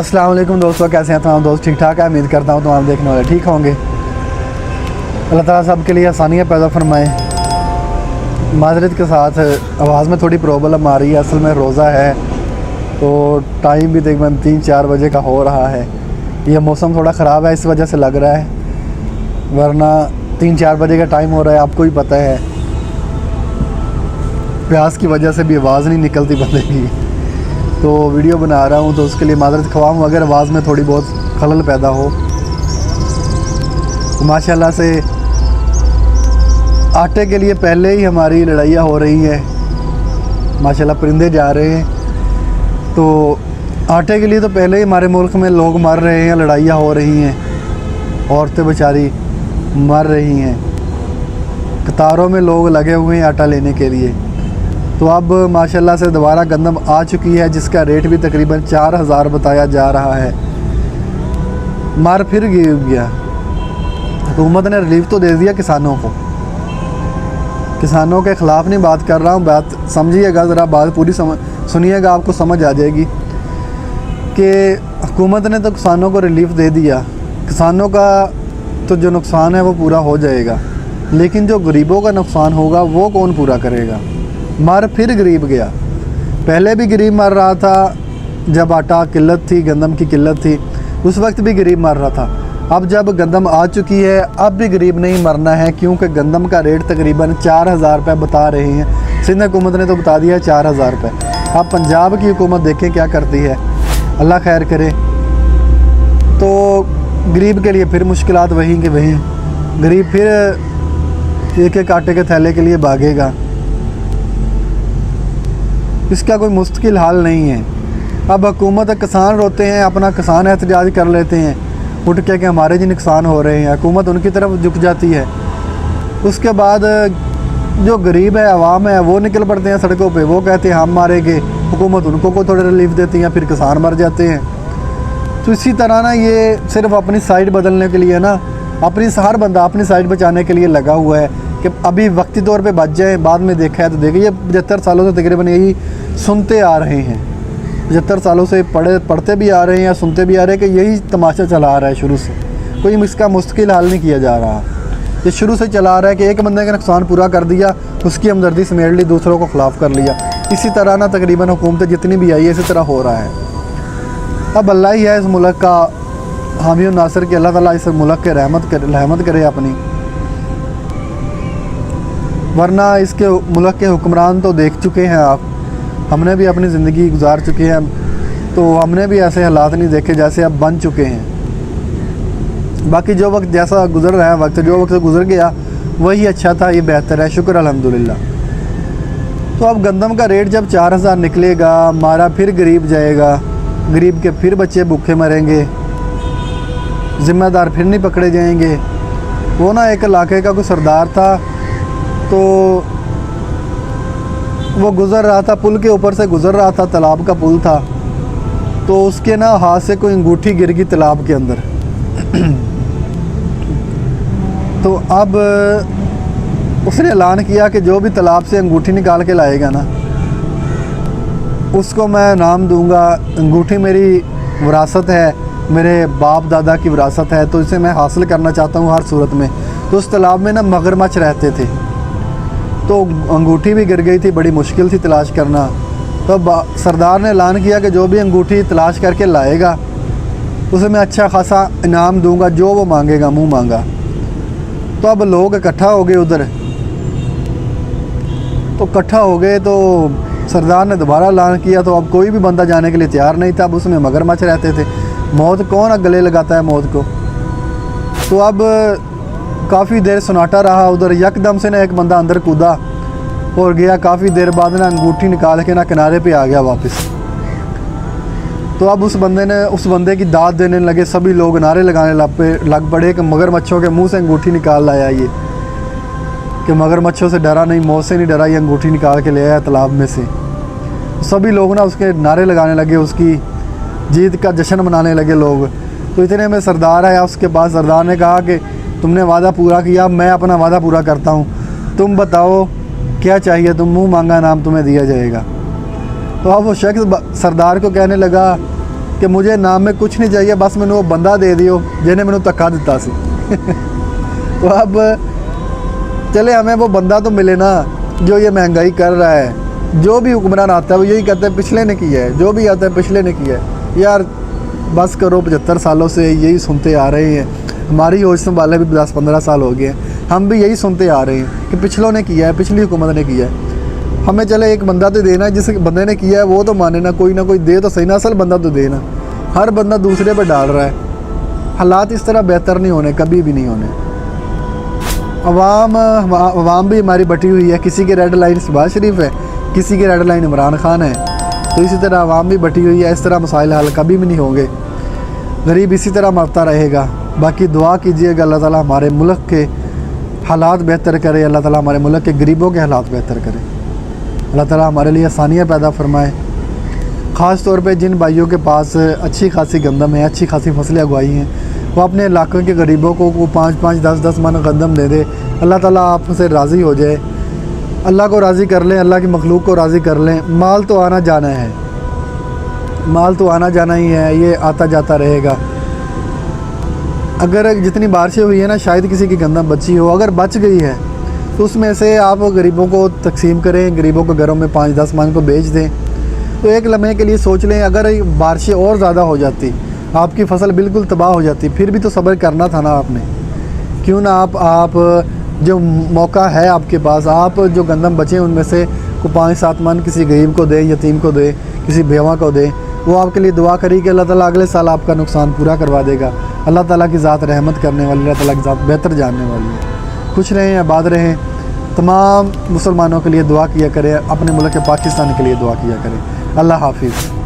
अस्सलाम वालेकुम दोस्तों, कैसे हैं तमाम दोस्त? ठीक ठाक है, उम्मीद करता हूँ तमाम देखने वाले ठीक होंगे। अल्लाह ताला सब के लिए आसानियाँ पैदा फरमाए। माजरत के साथ आवाज़ में थोड़ी प्रॉब्लम आ रही है, असल में रोज़ा है तो टाइम भी तकरीबन 3-4 बजे का हो रहा है। ये मौसम थोड़ा ख़राब है, इस वजह से लग रहा है, वरना 3-4 बजे का टाइम हो रहा है। आपको ही पता है प्यास की वजह से भी आवाज़ नहीं निकलती बंदे की, तो वीडियो बना रहा हूँ तो उसके लिए माजरत ख्वाह हूँ अगर आवाज़ में थोड़ी बहुत खलल पैदा हो। माशाल्लाह से आटे के लिए पहले ही हमारी लड़ाइयाँ हो रही हैं, माशाल्लाह परिंदे जा रहे हैं, तो आटे के लिए तो पहले ही हमारे मुल्क में लोग मर रहे हैं, लड़ाइयाँ हो रही हैं, औरतें बेचारी मर रही हैं, कतारों में लोग लगे हुए हैं आटा लेने के लिए। तो अब माशाल्लाह से दोबारा गंदम आ चुकी है जिसका रेट भी तकरीबन 4000 बताया जा रहा है। मार फिर गिर गया। हुकूमत ने रिलीफ तो दे दिया किसानों को, किसानों के ख़िलाफ़ नहीं बात कर रहा हूँ, बात समझिएगा ज़रा, बात पूरी सुनिएगा, आपको समझ आ जाएगी कि हुकूमत ने तो किसानों को रिलीफ दे दिया, किसानों का तो जो नुकसान है वो पूरा हो जाएगा, लेकिन जो गरीबों का नुकसान होगा वो कौन पूरा करेगा? मर फिर गरीब गया। पहले भी गरीब मर रहा था जब आटा किल्लत थी, गंदम की किल्लत थी, उस वक्त भी गरीब मर रहा था। अब जब गंदम आ चुकी है अब भी गरीब नहीं मरना है, क्योंकि गंदम का रेट तकरीबन 4000 रुपये बता रहे हैं। सिंध हुकूमत ने तो बता दिया है 4000 रुपये। अब पंजाब की हुकूमत देखें क्या करती है, अल्लाह खैर करे। तो गरीब के लिए फिर मुश्किलात वहीं के वहीं, गरीब फिर एक आटे के थैले के लिए भागेगा, इसका कोई मुश्किल हाल नहीं है। अब हुकूमत, किसान रोते हैं, अपना किसान एहतजाज कर लेते हैं उठ के कि हमारे जी नुकसान हो रहे हैं, हुकूमत उनकी तरफ झुक जाती है। उसके बाद जो गरीब है, आवाम है, वो निकल पड़ते हैं सड़कों पे, वो कहते हैं हम मारेंगे, हुकूमत उनको को थोड़े रिलीफ देती है, फिर किसान मर जाते हैं। तो इसी तरह ना ये सिर्फ अपनी साइड बदलने के लिए ना, हर बंदा अपनी साइड बचाने के लिए लगा हुआ है कि अभी वक्ती तौर पे बच जाए, बाद में देखा है तो देखिए। ये 75 सालों से तकरीबन यही सुनते आ रहे हैं, 75 सालों से पढ़ते भी आ रहे हैं या सुनते भी आ रहे हैं कि यही तमाशा चला आ रहा है शुरू से, कोई इसका मुश्किल हल नहीं किया जा रहा। ये शुरू से चला आ रहा है कि एक बंदे का नुकसान पूरा कर दिया, उसकी हमदर्दी समेट ली, दूसरों को ख़िलाफ़ कर लिया। इसी तरह ना तकरीबन हुकूमतें जितनी भी आई है इसी तरह हो रहा है। अब अल्लाह ही है इस मुल्क का हामी और नासिर कि अल्लाह ताला इस मुल्क के रहमत करे अपनी, वरना इसके मुल्क के हुक्मरान तो देख चुके हैं आप, हमने भी अपनी ज़िंदगी गुजार चुके हैं, तो हमने भी ऐसे हालात नहीं देखे जैसे अब बन चुके हैं। बाकी जो वक्त जैसा गुजर रहा है, वक्त जो वक्त गुजर गया वही अच्छा था, ये बेहतर है, शुक्र अल्हम्दुलिल्लाह। तो अब गंदम का रेट जब 4000 निकलेगा, हमारा फिर गरीब जाएगा, गरीब के फिर बच्चे भूखे मरेंगे, ज़िम्मेदार फिर नहीं पकड़े जाएंगे। वो ना एक इलाके का कोई सरदार था, तो वो गुज़र रहा था, पुल के ऊपर से गुज़र रहा था, तालाब का पुल था, तो उसके ना हाथ से कोई अंगूठी गिर गई तालाब के अंदर। तो अब उसने ऐलान किया कि जो भी तालाब से अंगूठी निकाल के लाएगा ना, उसको मैं नाम दूंगा, अंगूठी मेरी विरासत है, मेरे बाप दादा की विरासत है, तो इसे मैं हासिल करना चाहता हूँ हर सूरत में। तो उस तालाब में ना मगरमच्छ रहते थे, तो अंगूठी भी गिर गई थी, बड़ी मुश्किल थी तलाश करना। तो सरदार ने ऐलान किया कि जो भी अंगूठी तलाश करके लाएगा उसे मैं अच्छा खासा इनाम दूंगा, जो वो मांगेगा, मुंह मांगा। तो अब लोग इकट्ठा हो गए उधर, तो इकट्ठा हो गए तो सरदार ने दोबारा ऐलान किया, तो अब कोई भी बंदा जाने के लिए तैयार नहीं था। अब उसमें मगरमच्छ रहते थे, मौत कौन गले लगाता है मौत को। तो अब काफ़ी देर सन्नाटा रहा उधर, यकदम से ना एक बंदा अंदर कूदा और गया, काफ़ी देर बाद ना अंगूठी निकाल के ना किनारे पे आ गया वापस। तो अब उस बंदे की दाद देने लगे, सभी लोग नारे लगाने लग पड़े कि मगरमच्छों के मुंह से अंगूठी निकाल लाया ये, कि मगरमच्छों से डरा नहीं, मौत से नहीं डरा, ये अंगूठी निकाल के ले आया तालाब में से। सभी लोग ना उसके नारे लगाने लगे, उसकी जीत का जश्न मनाने लगे लोग। तो इतने में सरदार आया उसके पास, सरदार ने कहा कि तुमने वादा पूरा किया, मैं अपना वादा पूरा करता हूँ, तुम बताओ क्या चाहिए, तुम मुंह मांगा नाम तुम्हें दिया जाएगा। तो अब वो शख्स सरदार को कहने लगा कि मुझे नाम में कुछ नहीं चाहिए, बस मैंने वो बंदा दे दियो जिन्हें मैंने धक्का दिता सी। तो अब चले हमें वो बंदा तो मिले ना जो ये महंगाई कर रहा है। जो भी हुक्मरान आता है वो यही कहता है पिछले ने किया है, जो भी आता है पिछले ने किया है। यार बस करो, 75 सालों से यही सुनते आ रहे हैं, हमारी होश संभाले भी 10-15 साल हो गए हैं, हम भी यही सुनते आ रहे हैं कि पिछलों ने किया है, पिछली हुकूमत ने किया है। हमें चले एक बंदा तो देना, जिस बंदे ने किया है वो तो माने ना कोई दे तो सही ना, असल बंदा तो देना। हर बंदा दूसरे पर डाल रहा है। हालात इस तरह बेहतर नहीं होने, कभी भी नहीं होने। अवाम भी हमारी बटी हुई है, किसी की रेड लाइन शहबाज शरीफ है, किसी की रेड लाइन इमरान खान है, तो इसी तरह अवाम भी बटी हुई है। इस तरह मसाइल हल कभी भी नहीं होंगे, गरीब इसी तरह मरता रहेगा। बाकी दुआ कीजिएगा अल्लाह ताला हमारे मुल्क के हालात बेहतर करे, अल्लाह ताला हमारे मुल्क के गरीबों के हालात बेहतर करे, अल्लाह ताला हमारे लिए आसानियाँ पैदा फरमाए। ख़ास तौर पे जिन भाइयों के पास अच्छी खासी गंदम है, अच्छी खासी फसलें उगाई हैं, वो अपने इलाक़ों के गरीबों को 5-5, 10-10 मन गंदम दे दे। अल्लाह ताला आपसे राज़ी हो जाए, अल्लाह को राज़ी कर लें, अल्लाह की मखलूक को राज़ी कर लें। माल तो आना जाना है, माल तो आना जाना ही है, ये आता जाता रहेगा। अगर जितनी बारिशें हुई है ना, शायद किसी की गंदम बची हो, अगर बच गई है तो उसमें से आप गरीबों को तकसीम करें, गरीबों के घरों में 5-10 मन को बेच दें। तो एक लम्हे के लिए सोच लें, अगर बारिशें और ज़्यादा हो जाती, आपकी फ़सल बिल्कुल तबाह हो जाती, फिर भी तो सब्र करना था ना आपने। क्यों ना आप जो मौका है आपके पास, आप जो गंदम बचे उनमें से को 5-7 मन किसी गरीब को दें, यतीम को दें, किसी बेवा को दें। वो आपके लिए दुआ करी कि अल्लाह ताला अगले साल आपका नुकसान पूरा करवा देगा। अल्लाह ताला की ज़ात रहमत करने वाली, अल्लाह ताला की ज़ात बेहतर जानने वाली है। खुश रहें, आबाद रहें। तमाम मुसलमानों के लिए दुआ किया करें, अपने मुल्क के पाकिस्तान के लिए दुआ किया करें। अल्लाह हाफिज़।